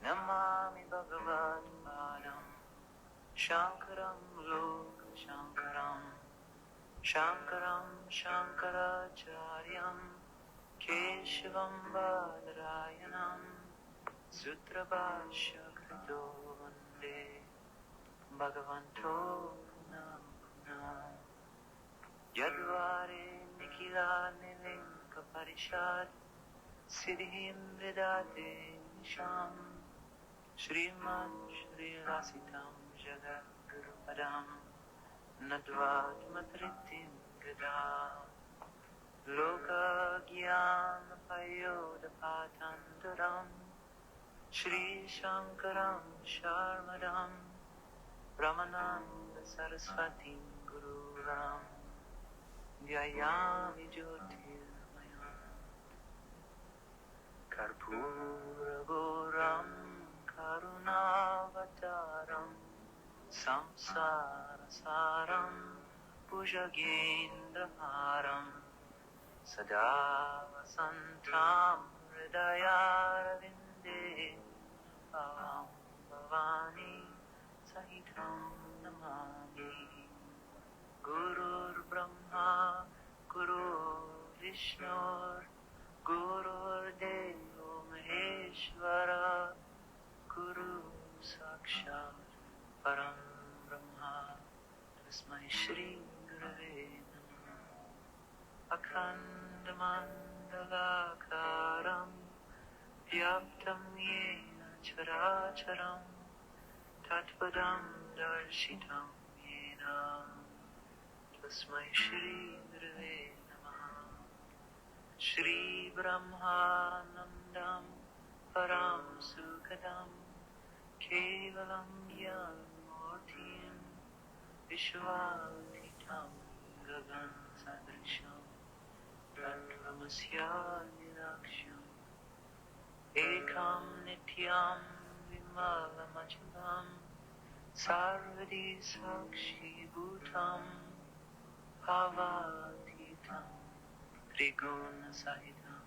Namami Bhagavad-padam Shankaram Lok-Shankaram Shankaram Shankaracharyam Keshavam Badarayanam Sutrabhashya Krito Vande Bhagavanto Punam Punam Yadvare Nikila Nilinka Parishad Siddhim Vidate Nisham Sriman Shri Rasitam Jagat Gurupadam Nadvat Matritim Gadam Loka Gyana Payoda Patandaram Shri Shankaram Sharmadam Brahmananda Saraswati Gururam Vyayami Jyotirmayam Karpura Goram Karunavataram Samsara Saram Bhujagendraharam Sada Vasantam Hridayarvinde Bhavam Bhavani Sahitam Namami Gurur Brahma Gurur Vishnur Gurur Devo Maheshwara Guru Sakshat Param Brahma Tasmai Shri Gurave Namah Akhandamandalakaram Vyaptam Yena Characharam Tatpadam Darshitam Yena Tasmai Shri Gurave Namah Shri Brahmanandam Param Sukadam Kevalam Yamurtim Vishwatitam Gagan Sadrisham Tattvamasya Nilaksham Ekam Nityam Vimalamachalam Sarvadi Sakshi Bhutam Bhavatitam Triguna Sahitam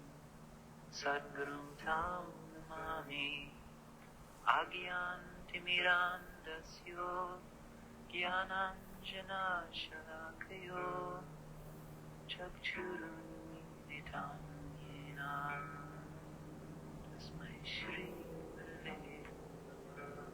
Sadgurum Tam Namami Agyantimirandasyo Gyananjana Shalakayo Chakchurumilitam Yena Tasmai Shri Gurave Namah.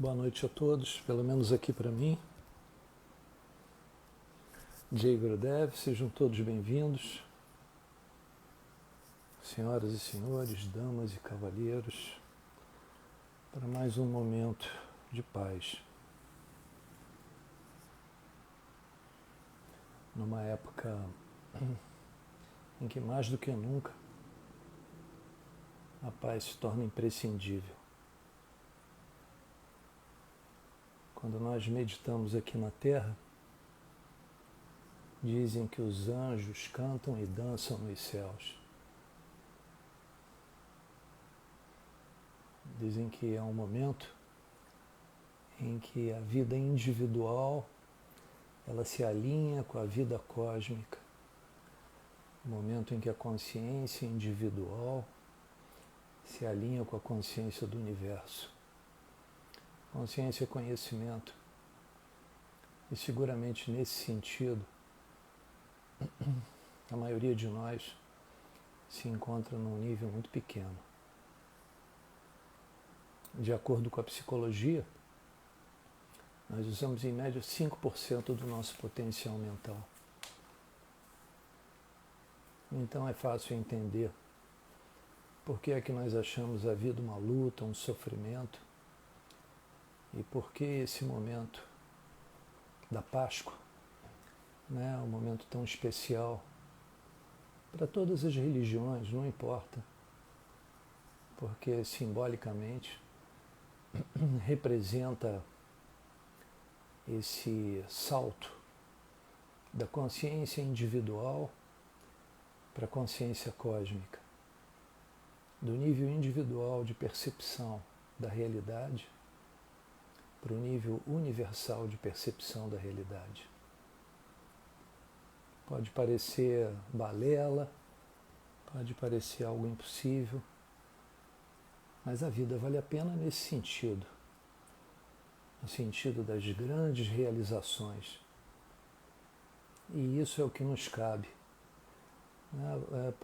Boa noite a todos, pelo menos aqui para mim. Jai Gurudev, sejam todos bem-vindos. Senhoras e senhores, damas e cavalheiros, para mais um momento de paz. Numa época em que mais do que nunca a paz se torna imprescindível. Quando nós meditamos aqui na Terra, dizem que os anjos cantam e dançam nos céus. Dizem que é um momento em que a vida individual ela se alinha com a vida cósmica. Um momento em que a consciência individual se alinha com a consciência do universo. Consciência é conhecimento. E seguramente nesse sentido, a maioria de nós se encontra num nível muito pequeno. De acordo com a psicologia, nós usamos em média 5% do nosso potencial mental. Então é fácil entender por que é que nós achamos a vida uma luta, um sofrimento, e por que esse momento da Páscoa, né, um momento tão especial para todas as religiões, não importa, porque simbolicamente representa esse salto da consciência individual para a consciência cósmica, do nível individual de percepção da realidade para o nível universal de percepção da realidade. Pode parecer balela, pode parecer algo impossível, mas a vida vale a pena nesse sentido, no sentido das grandes realizações. E isso é o que nos cabe.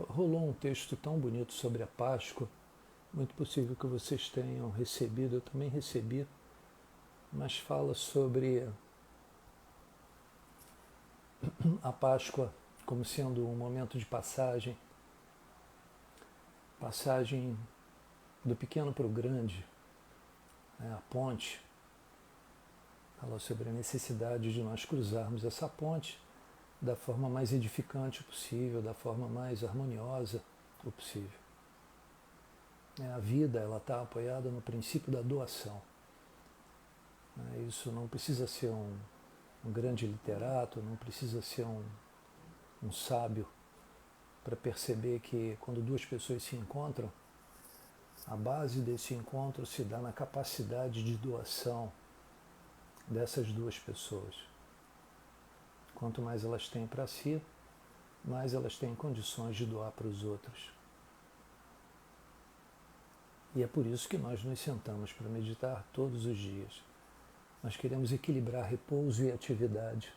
Rolou um texto tão bonito sobre a Páscoa, muito possível que vocês tenham recebido, eu também recebi, mas fala sobre a Páscoa como sendo um momento de passagem do pequeno para o grande, a ponte. Fala sobre a necessidade de nós cruzarmos essa ponte da forma mais edificante possível, da forma mais harmoniosa possível. A vida está apoiada no princípio da doação. Isso não precisa ser um grande literato, não precisa ser um sábio para perceber que quando duas pessoas se encontram, a base desse encontro se dá na capacidade de doação dessas duas pessoas. Quanto mais elas têm para si, mais elas têm condições de doar para os outros. E é por isso que nós nos sentamos para meditar todos os dias. Nós queremos equilibrar repouso e atividade.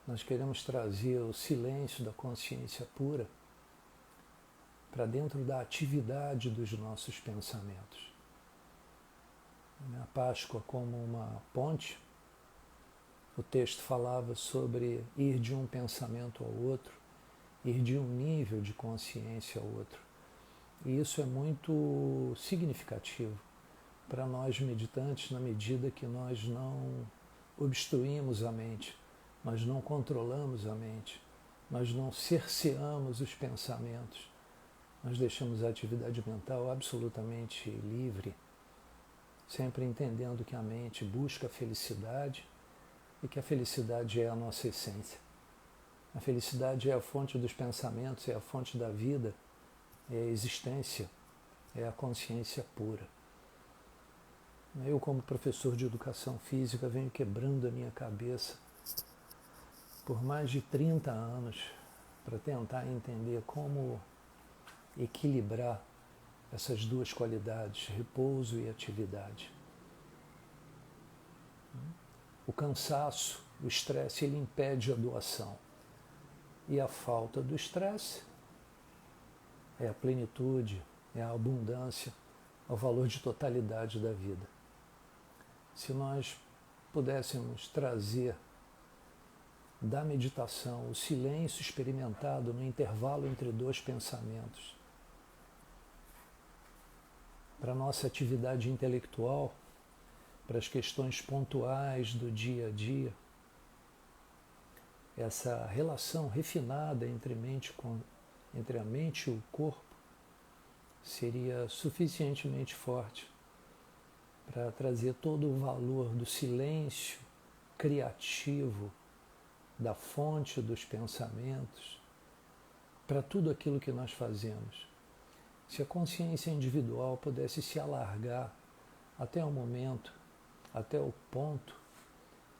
Nós queremos trazer o silêncio da consciência pura para dentro da atividade dos nossos pensamentos. A Páscoa como uma ponte, o texto falava sobre ir de um pensamento ao outro, ir de um nível de consciência ao outro. E isso é muito significativo para nós meditantes na medida que nós não obstruímos a mente, nós não controlamos a mente, nós não cerceamos os pensamentos, nós deixamos a atividade mental absolutamente livre, sempre entendendo que a mente busca a felicidade e que a felicidade é a nossa essência. A felicidade é a fonte dos pensamentos, é a fonte da vida, é a existência, é a consciência pura. Eu, como professor de educação física, venho quebrando a minha cabeça por mais de 30 anos para tentar entender como equilibrar essas duas qualidades, repouso e atividade. O cansaço, o estresse, ele impede a doação. E a falta do estresse é a plenitude, é a abundância, é o valor de totalidade da vida. Se nós pudéssemos trazer da meditação o silêncio experimentado no intervalo entre dois pensamentos para a nossa atividade intelectual, para as questões pontuais do dia a dia, essa relação refinada entre a mente e o corpo seria suficientemente forte para trazer todo o valor do silêncio criativo, da fonte dos pensamentos, para tudo aquilo que nós fazemos. Se a consciência individual pudesse se alargar até o momento, até o ponto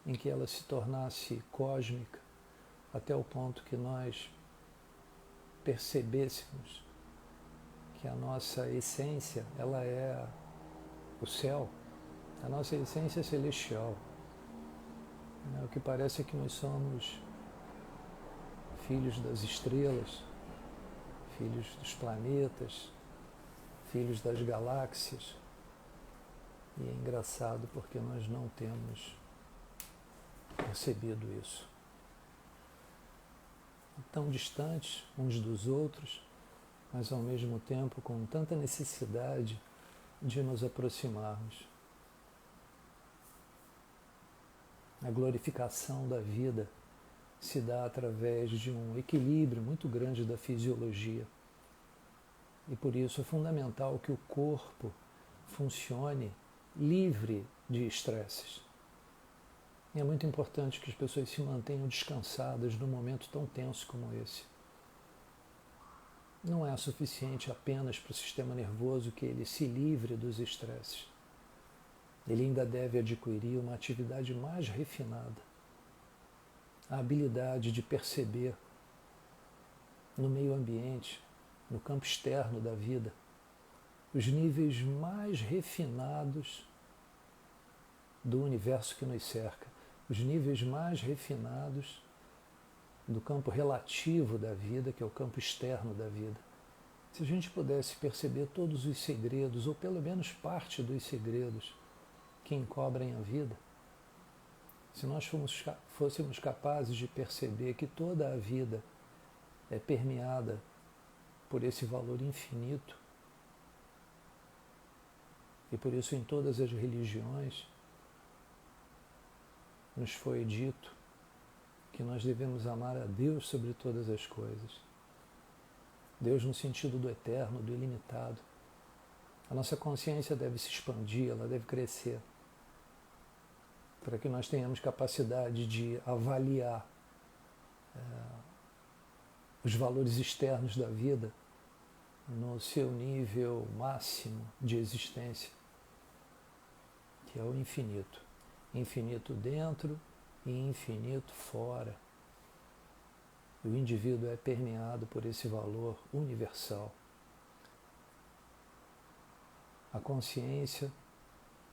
em que ela se tornasse cósmica, até o ponto que nós percebêssemos que a nossa essência, ela é o céu, a nossa essência é celestial. O que parece é que nós somos filhos das estrelas, filhos dos planetas, filhos das galáxias. E é engraçado porque nós não temos percebido isso. Tão distantes uns dos outros, mas ao mesmo tempo com tanta necessidade de nos aproximarmos. A glorificação da vida se dá através de um equilíbrio muito grande da fisiologia. E por isso é fundamental que o corpo funcione livre de estresses. E é muito importante que as pessoas se mantenham descansadas num momento tão tenso como esse. Não é suficiente apenas para o sistema nervoso que ele se livre dos estresses. Ele ainda deve adquirir uma atividade mais refinada, a habilidade de perceber no meio ambiente, no campo externo da vida, os níveis mais refinados do universo que nos cerca, os níveis mais refinados do campo relativo da vida, que é o campo externo da vida. Se a gente pudesse perceber todos os segredos, ou pelo menos parte dos segredos que encobrem a vida, se nós fôssemos capazes de perceber que toda a vida é permeada por esse valor infinito, e por isso em todas as religiões nos foi dito que nós devemos amar a Deus sobre todas as coisas. Deus no sentido do eterno, do ilimitado. A nossa consciência deve se expandir, ela deve crescer, para que nós tenhamos capacidade de avaliar os valores externos da vida no seu nível máximo de existência, que é o infinito. Infinito dentro e infinito fora. O indivíduo é permeado por esse valor universal. A consciência,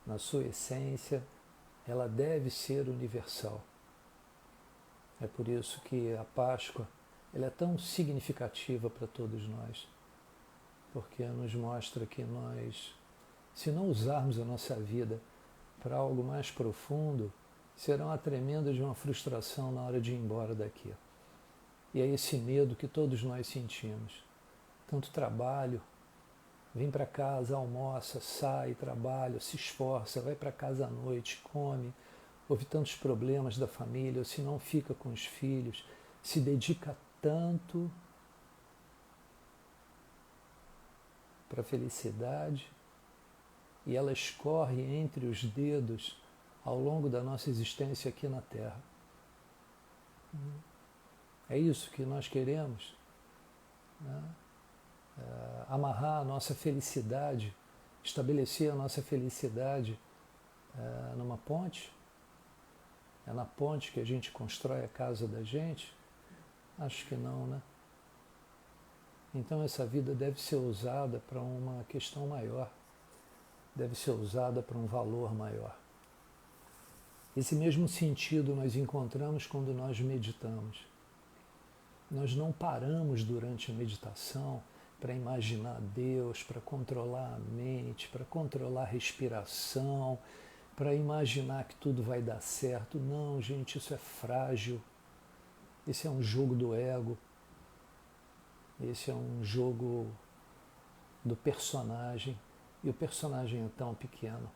na sua essência, ela deve ser universal. É por isso que a Páscoa ela é tão significativa para todos nós, porque nos mostra que nós, se não usarmos a nossa vida para algo mais profundo, será uma tremenda de uma frustração na hora de ir embora daqui. E é esse medo que todos nós sentimos. Tanto trabalho, vem para casa, almoça, sai, trabalha, se esforça, vai para casa à noite, come, houve tantos problemas da família, ou se não fica com os filhos, se dedica tanto para a felicidade e ela escorre entre os dedos ao longo da nossa existência aqui na Terra. É isso que nós queremos, né? Amarrar a nossa felicidade, estabelecer a nossa felicidade numa ponte. É na ponte que a gente constrói a casa da gente? Acho que não, né? Então essa vida deve ser usada para uma questão maior, deve ser usada para um valor maior. Esse mesmo sentido nós encontramos quando nós meditamos. Nós não paramos durante a meditação para imaginar Deus, para controlar a mente, para controlar a respiração, para imaginar que tudo vai dar certo. Não, gente, isso é frágil. Esse é um jogo do ego. Esse é um jogo do personagem. E o personagem é tão pequeno.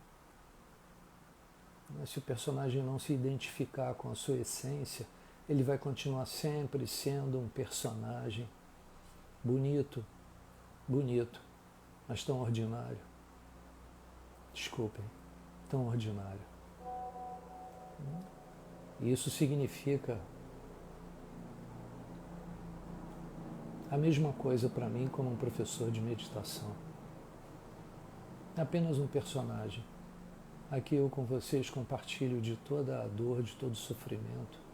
Mas se o personagem não se identificar com a sua essência, ele vai continuar sempre sendo um personagem bonito, mas tão ordinário. Desculpem, tão ordinário. E isso significa a mesma coisa para mim como um professor de meditação. É apenas um personagem. Aqui eu com vocês compartilho de toda a dor, de todo o sofrimento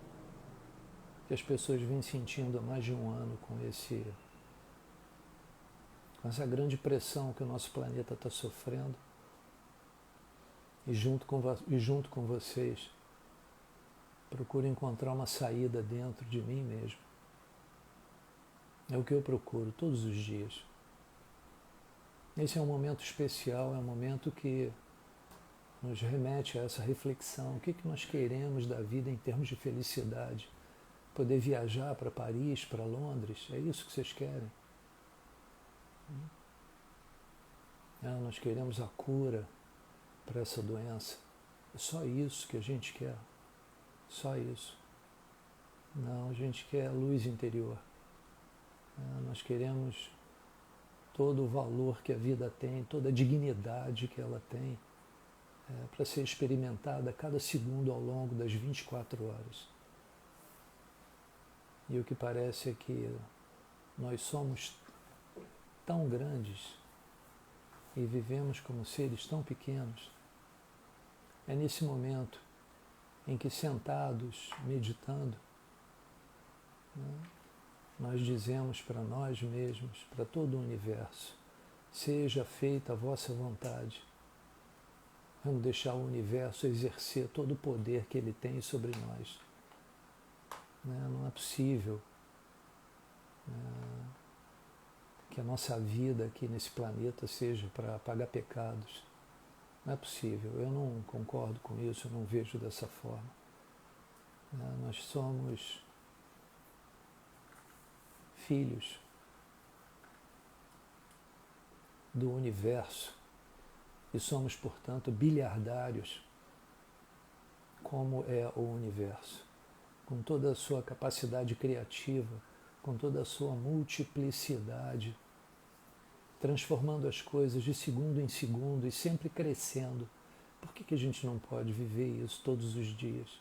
que as pessoas vêm sentindo há mais de um ano com essa grande pressão que o nosso planeta está sofrendo. E junto com vocês, procuro encontrar uma saída dentro de mim mesmo. É o que eu procuro todos os dias. Esse é um momento especial, é um momento que nos remete a essa reflexão. O que nós queremos da vida em termos de felicidade? Poder viajar para Paris, para Londres? É isso que vocês querem? Nós queremos a cura para essa doença. É só isso que a gente quer. Só isso. Não, a gente quer luz interior. Nós queremos todo o valor que a vida tem, toda a dignidade que ela tem, para ser experimentada a cada segundo ao longo das 24 horas. E o que parece é que nós somos tão grandes e vivemos como seres tão pequenos. É nesse momento em que, sentados, meditando, nós dizemos para nós mesmos, para todo o universo: seja feita a vossa vontade. Vamos deixar o universo exercer todo o poder que ele tem sobre nós. Não é possível que a nossa vida aqui nesse planeta seja para apagar pecados. Não é possível. Eu não concordo com isso, eu não vejo dessa forma. Nós somos filhos do universo e somos, portanto, bilhardários, como é o universo, com toda a sua capacidade criativa, com toda a sua multiplicidade, transformando as coisas de segundo em segundo e sempre crescendo. Por que a gente não pode viver isso todos os dias?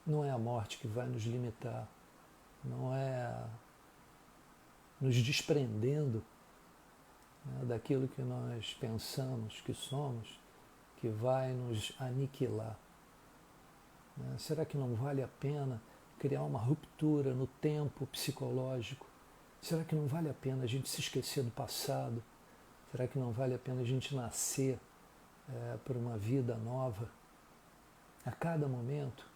Não é a morte que vai nos limitar, não é nos desprendendo daquilo que nós pensamos que somos, que vai nos aniquilar. Será que não vale a pena criar uma ruptura no tempo psicológico? Será que não vale a pena a gente se esquecer do passado? Será que não vale a pena a gente nascer por uma vida nova a cada momento?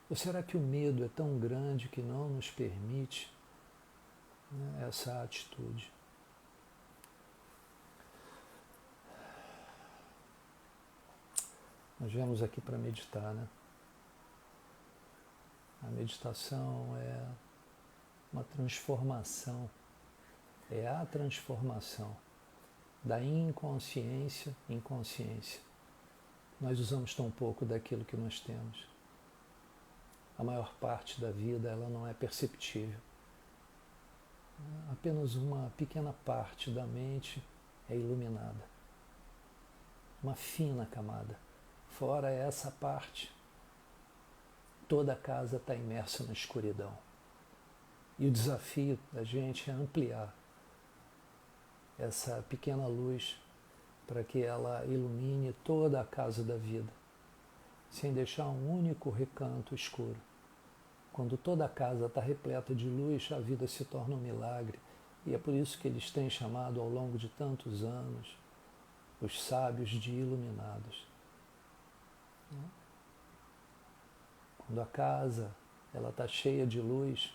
Ou será que o medo é tão grande que não nos permite essa atitude? Nós viemos aqui para meditar, né? A meditação é uma transformação, é a transformação da inconsciência em consciência. Nós usamos tão pouco daquilo que nós temos. A maior parte da vida ela não é perceptível. Apenas uma pequena parte da mente é iluminada. Uma fina camada. Fora essa parte, toda a casa está imersa na escuridão. E o desafio da gente é ampliar essa pequena luz para que ela ilumine toda a casa da vida, sem deixar um único recanto escuro. Quando toda a casa está repleta de luz, a vida se torna um milagre. E é por isso que eles têm chamado ao longo de tantos anos os sábios de iluminados. Quando a casa está cheia de luz,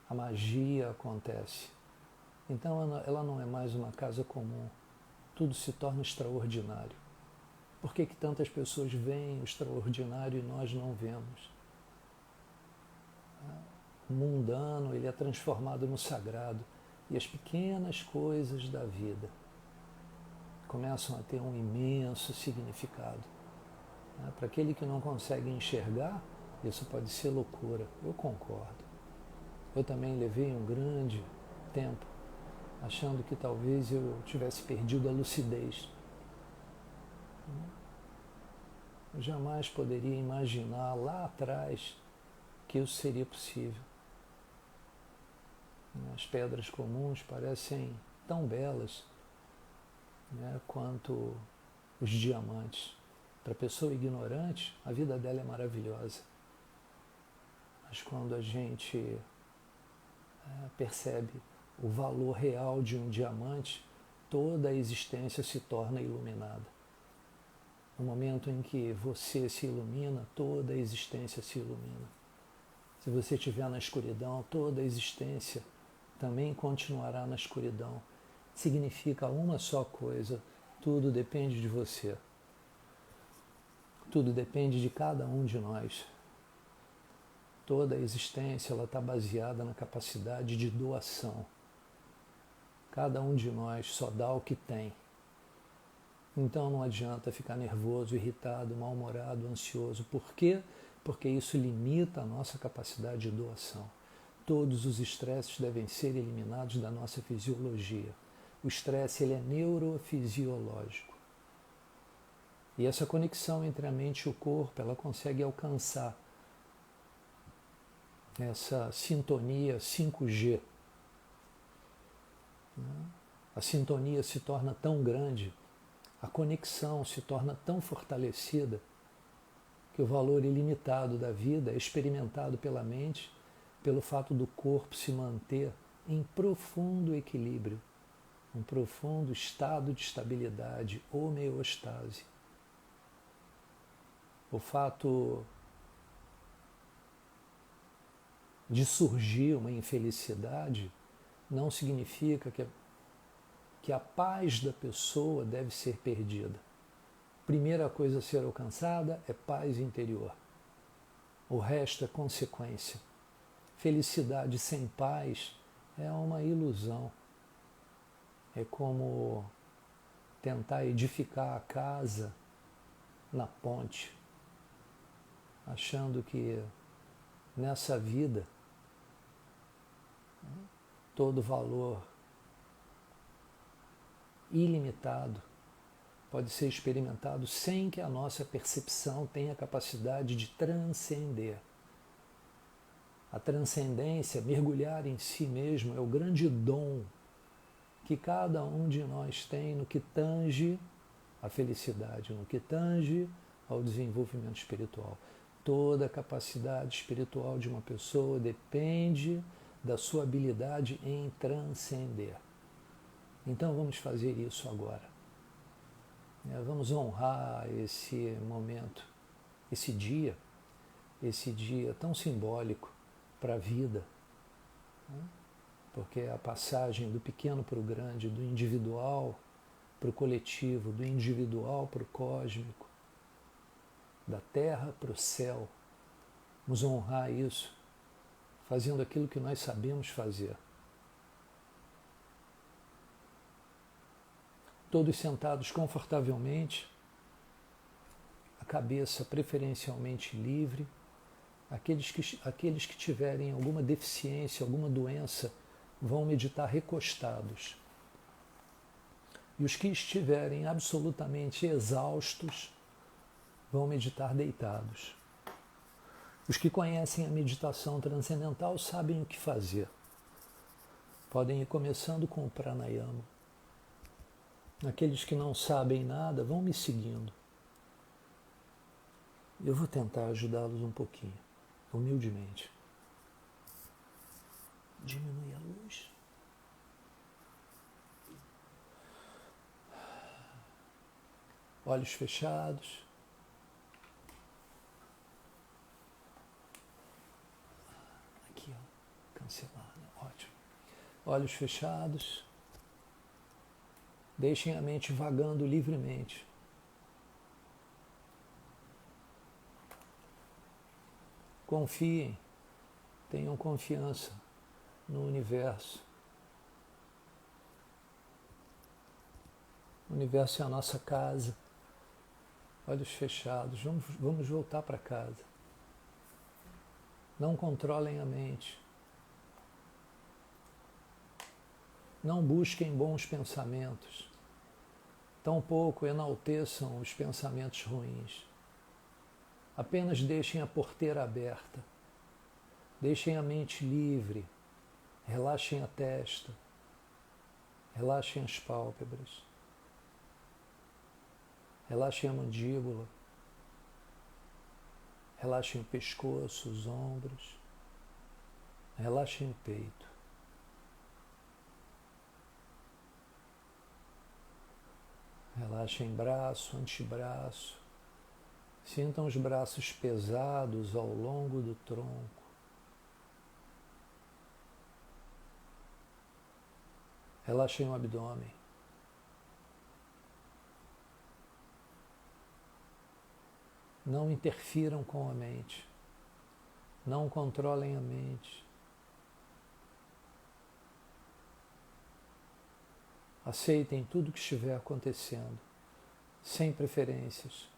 a magia acontece. Então ela não é mais uma casa comum. Tudo se torna extraordinário. Por que tantas pessoas veem o extraordinário e nós não vemos? O mundano ele é transformado no sagrado e as pequenas coisas da vida começam a ter um imenso significado. Para aquele que não consegue enxergar, isso pode ser loucura. Eu concordo. Eu também levei um grande tempo achando que talvez eu tivesse perdido a lucidez. Eu jamais poderia imaginar lá atrás que isso seria possível. As pedras comuns parecem tão belas quanto os diamantes. Para a pessoa ignorante, a vida dela é maravilhosa. Mas quando a gente percebe o valor real de um diamante, toda a existência se torna iluminada. No momento em que você se ilumina, toda a existência se ilumina. Se você estiver na escuridão, toda a existência também continuará na escuridão. Significa uma só coisa: tudo depende de você. Tudo depende de cada um de nós. Toda a existência está baseada na capacidade de doação. Cada um de nós só dá o que tem. Então não adianta ficar nervoso, irritado, mal-humorado, ansioso. Por quê? porque isso limita a nossa capacidade de doação. Todos os estresses devem ser eliminados da nossa fisiologia. O estresse ele é neurofisiológico. E essa conexão entre a mente e o corpo, ela consegue alcançar essa sintonia 5G. A sintonia se torna tão grande, a conexão se torna tão fortalecida, que o valor ilimitado da vida é experimentado pela mente, pelo fato do corpo se manter em profundo equilíbrio, um profundo estado de estabilidade, homeostase. O fato de surgir uma infelicidade não significa que a paz da pessoa deve ser perdida. Primeira coisa a ser alcançada é paz interior. O resto é consequência. Felicidade sem paz é uma ilusão. É como tentar edificar a casa na ponte, achando que nessa vida todo valor ilimitado pode ser experimentado sem que a nossa percepção tenha capacidade de transcender. A transcendência, mergulhar em si mesmo, é o grande dom que cada um de nós tem no que tange a felicidade, no que tange ao desenvolvimento espiritual. Toda a capacidade espiritual de uma pessoa depende da sua habilidade em transcender. Então vamos fazer isso agora. Vamos honrar esse momento, esse dia tão simbólico para a vida, porque é a passagem do pequeno para o grande, do individual para o coletivo, do individual para o cósmico, da terra para o céu. Vamos honrar isso, fazendo aquilo que nós sabemos fazer. Todos sentados confortavelmente, a cabeça preferencialmente livre. Aqueles que tiverem alguma deficiência, alguma doença, vão meditar recostados. E os que estiverem absolutamente exaustos, vão meditar deitados. Os que conhecem a meditação transcendental sabem o que fazer. Podem ir começando com o pranayama. Aqueles que não sabem nada, vão me seguindo. Eu vou tentar ajudá-los um pouquinho, humildemente. Diminui a luz. Olhos fechados. Aqui, ó, cancelar, né? Ótimo. Olhos fechados. Deixem a mente vagando livremente. Confiem, tenham confiança no universo. O universo é a nossa casa. Olhos fechados, vamos voltar para casa. Não controlem a mente. Não busquem bons pensamentos. Tampouco enalteçam os pensamentos ruins. Apenas deixem a porteira aberta. Deixem a mente livre. Relaxem a testa. Relaxem as pálpebras. Relaxem a mandíbula. Relaxem o pescoço, os ombros. Relaxem o peito. Relaxem braço, antebraço. Sintam os braços pesados ao longo do tronco. Relaxem o abdômen. Não interfiram com a mente. Não controlem a mente. Aceitem tudo o que estiver acontecendo, sem preferências.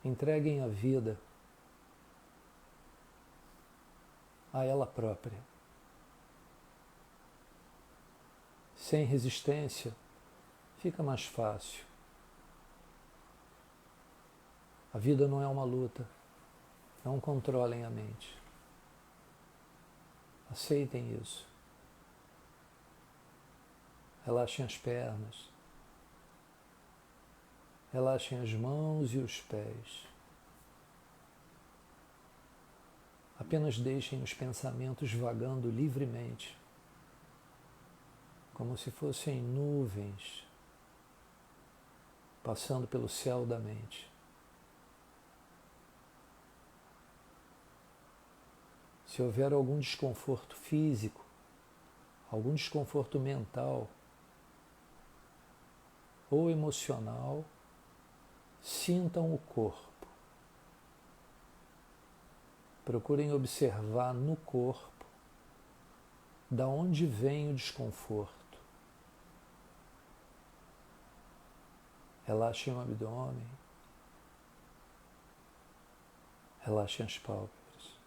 Entreguem a vida a ela própria. Sem resistência, fica mais fácil. A vida não é uma luta. Não controlem a mente. Aceitem isso. Relaxem as pernas. Relaxem as mãos e os pés. Apenas deixem os pensamentos vagando livremente, como se fossem nuvens passando pelo céu da mente. Se houver algum desconforto físico, algum desconforto mental ou emocional, sintam o corpo. Procurem observar no corpo da onde vem o desconforto. Relaxem o abdômen, relaxem as pálpebras.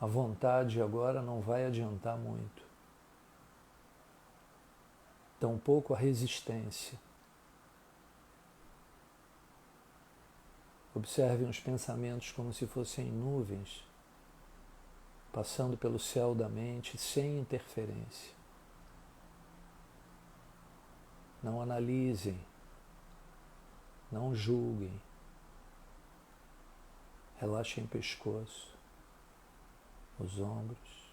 A vontade agora não vai adiantar muito. Tampouco a resistência. Observem os pensamentos como se fossem nuvens, passando pelo céu da mente sem interferência. Não analisem, não julguem. Relaxem o pescoço, os ombros.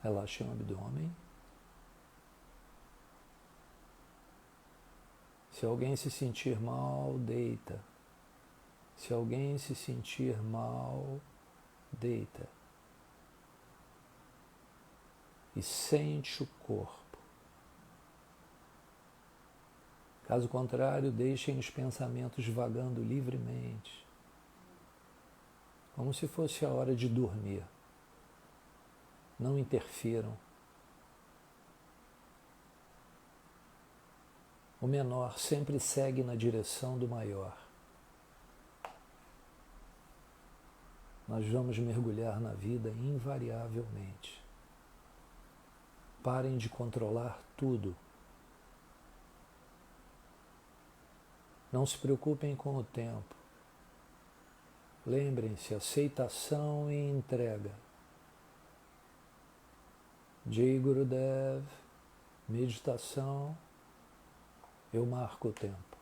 Relaxem o abdômen. Se alguém se sentir mal, deita. Se alguém se sentir mal, deita. E sente o corpo. Caso contrário, deixem os pensamentos vagando livremente, como se fosse a hora de dormir. Não interfiram. O menor sempre segue na direção do maior. Nós vamos mergulhar na vida invariavelmente. Parem de controlar tudo. Não se preocupem com o tempo. Lembrem-se, aceitação e entrega. Jai Gurudev, meditação, eu marco o tempo.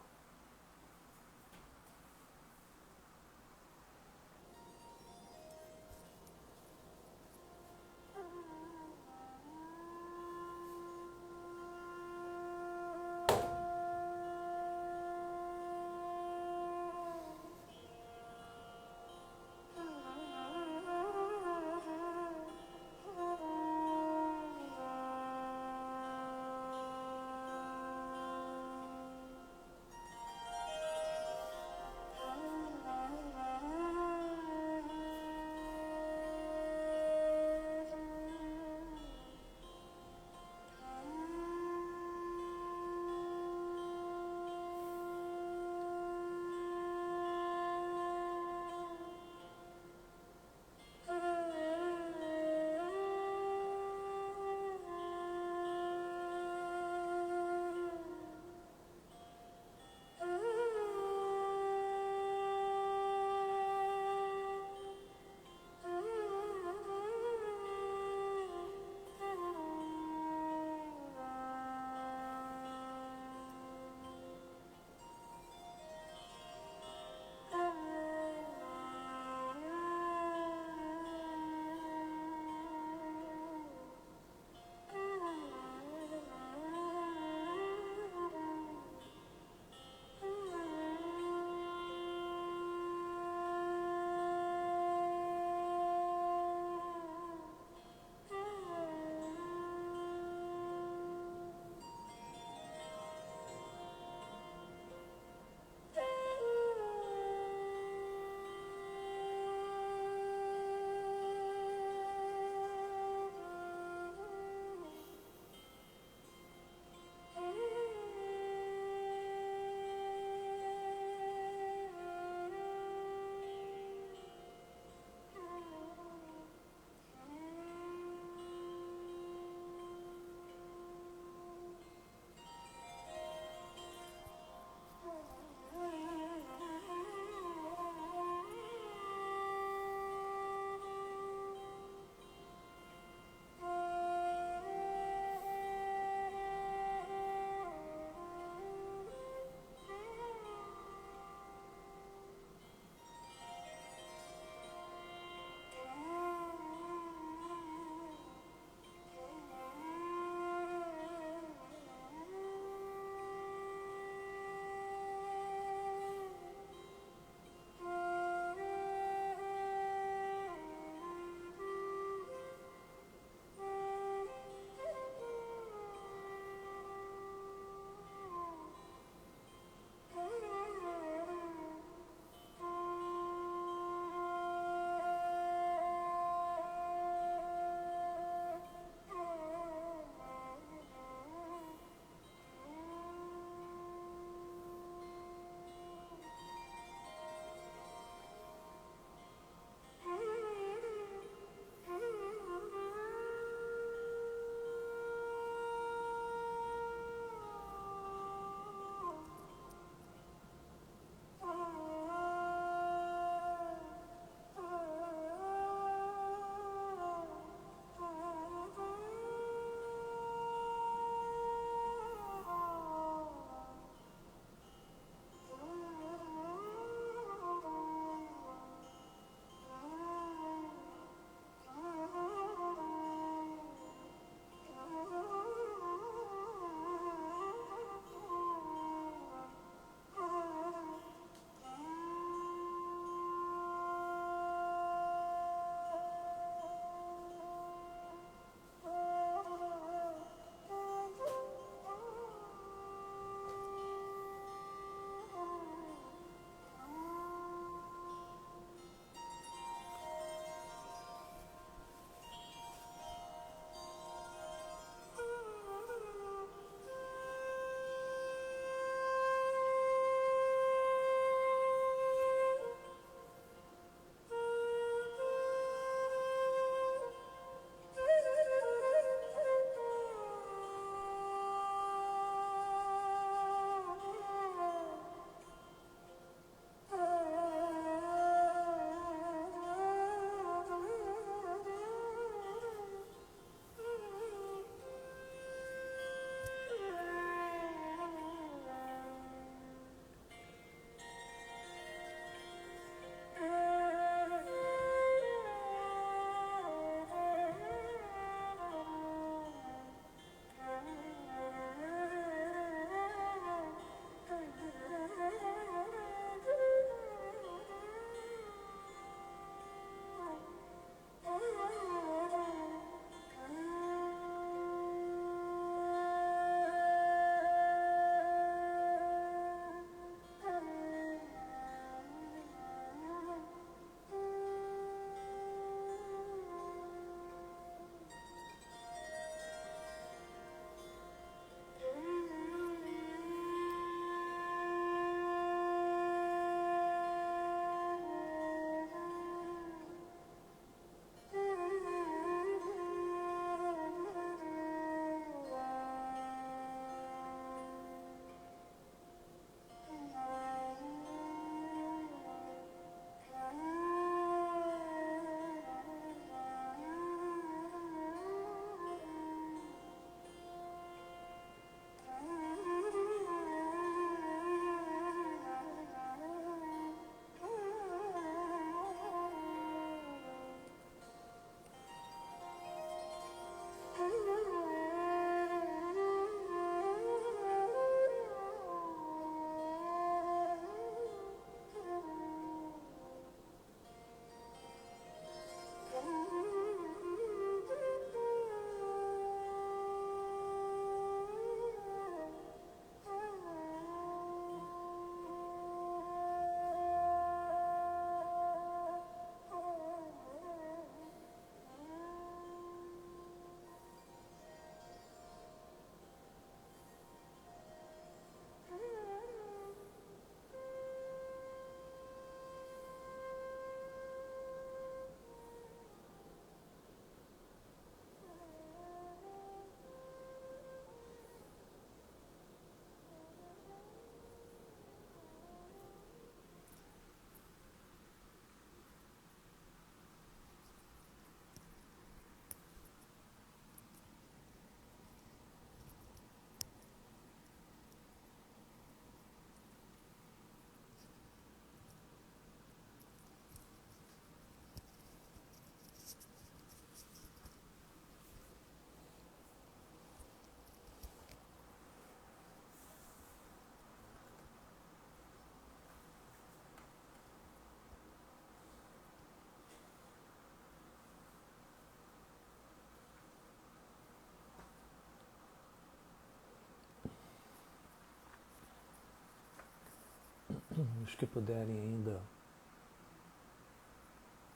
Os que puderem ainda,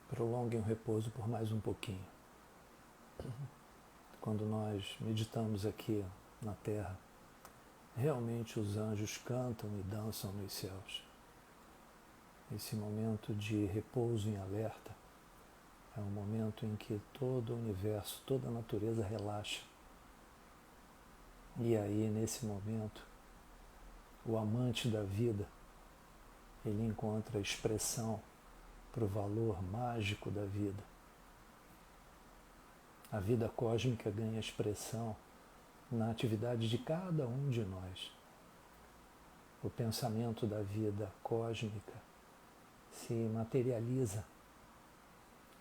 prolonguem o repouso por mais um pouquinho. Quando nós meditamos aqui na Terra, realmente os anjos cantam e dançam nos céus. Esse momento de repouso em alerta é um momento em que todo o universo, toda a natureza relaxa. E aí, nesse momento, o amante da vida, ele encontra a expressão para o valor mágico da vida. A vida cósmica ganha expressão na atividade de cada um de nós. O pensamento da vida cósmica se materializa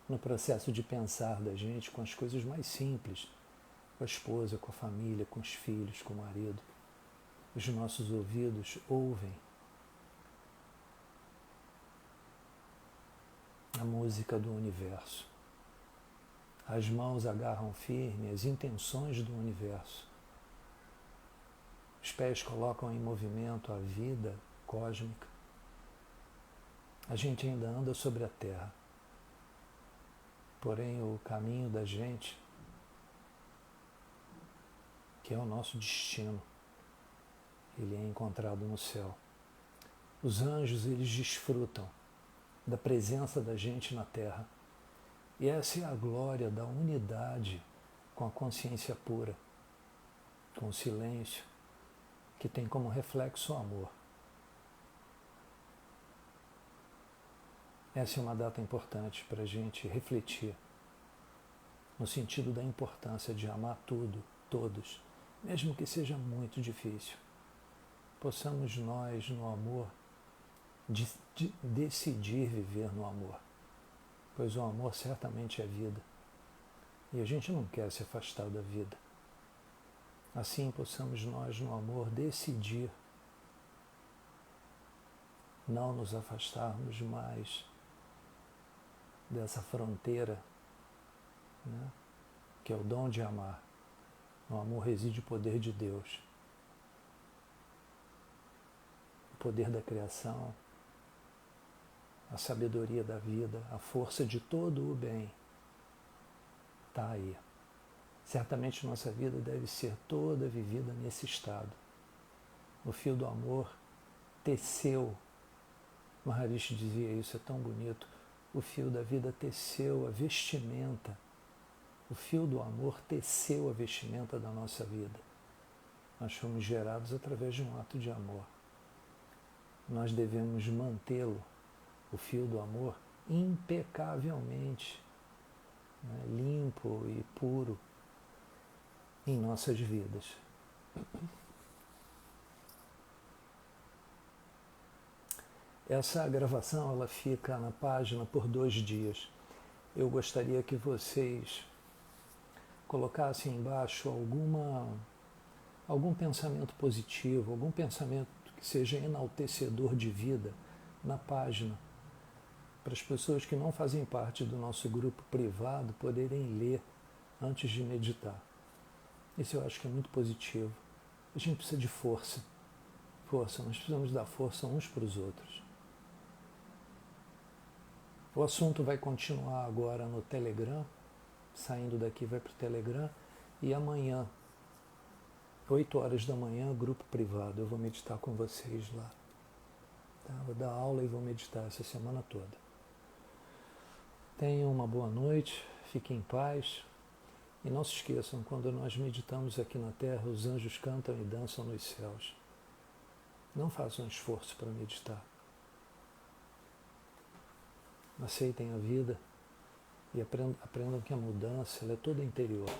no processo de pensar da gente com as coisas mais simples, com a esposa, com a família, com os filhos, com o marido. Os nossos ouvidos ouvem a música do universo. As mãos agarram firme as intenções do universo. Os pés colocam em movimento a vida cósmica. A gente ainda anda sobre a terra. Porém, o caminho da gente, que é o nosso destino, ele é encontrado no céu. Os anjos, eles desfrutam da presença da gente na terra. E essa é a glória da unidade com a consciência pura, com o silêncio, que tem como reflexo o amor. Essa é uma data importante para a gente refletir no sentido da importância de amar tudo, todos, mesmo que seja muito difícil. Possamos nós, no amor, decidir viver no amor, pois o amor certamente é vida e a gente não quer se afastar da vida. Assim, possamos nós, no amor, decidir não nos afastarmos mais dessa fronteira, né, que é o dom de amar. No amor reside o poder de Deus, o poder da criação, a sabedoria da vida, a força de todo o bem está aí. Certamente nossa vida deve ser toda vivida nesse estado. O fio do amor teceu, Maharishi dizia isso, é tão bonito, o fio da vida teceu a vestimenta, o fio do amor teceu a vestimenta da nossa vida. Nós fomos gerados através de um ato de amor. Nós devemos mantê-lo, o fio do amor, impecavelmente, né, limpo e puro em nossas vidas. Essa gravação ela fica na página por 2 dias. Eu gostaria que vocês colocassem embaixo algum pensamento positivo, algum pensamento que seja enaltecedor de vida na página, para as pessoas que não fazem parte do nosso grupo privado poderem ler antes de meditar. Isso eu acho que é muito positivo. A gente precisa de força. Força, nós precisamos dar força uns para os outros. O assunto vai continuar agora no Telegram, saindo daqui vai para o Telegram, e amanhã, 8 horas da manhã, grupo privado, eu vou meditar com vocês lá. Tá? Vou dar aula e vou meditar essa semana toda. Tenham uma boa noite, fiquem em paz, e não se esqueçam, quando nós meditamos aqui na Terra, os anjos cantam e dançam nos céus. Não façam esforço para meditar. Aceitem a vida e aprendam que a mudança ela é toda interior.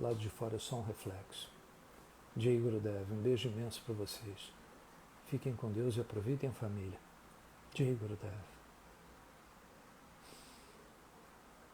O lado de fora é só um reflexo. Jai Gurudev, um beijo imenso para vocês. Fiquem com Deus e aproveitem a família. Jai Gurudev.